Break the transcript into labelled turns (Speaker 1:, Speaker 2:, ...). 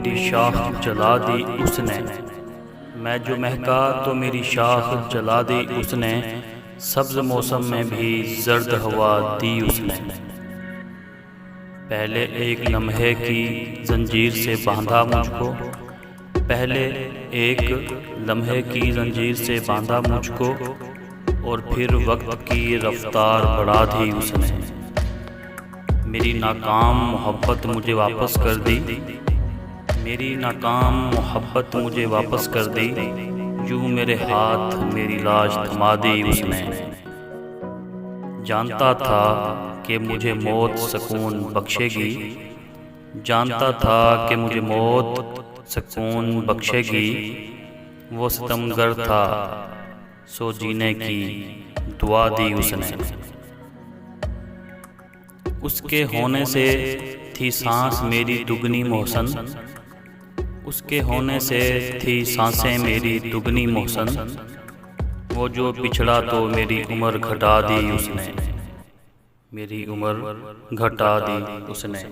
Speaker 1: मेरी शाख जला दी उसने। मैं जो महका तो मेरी शाख जला दी उसने। सब्ज़ मौसम में भी जर्द हवा दी उसने। पहले एक लम्हे की जंजीर से बांधा मुझको। पहले एक लम्हे की जंजीर से बांधा मुझको और फिर वक्त की रफ्तार बढ़ा दी उसने। मेरी नाकाम मोहब्बत मुझे वापस कर दी। मेरी नाकाम मोहब्बत मुझे वापस कर दी। यूं मेरे हाथ मेरी लाश थमा दी उसने। जानता था कि मुझे मौत सुकून बख्शेगी। जानता था कि मुझे मौत सुकून बख्शेगी। वो सितमगर था सो जीने की दुआ दी उसने। उसके होने से थी सांस मेरी दुगनी मोहसन। उसके होने से थी सांसें मेरी दुगनी मोहसन। वो जो पिछड़ा तो मेरी उम्र घटा दी उसने। मेरी उम्र घटा दी उसने।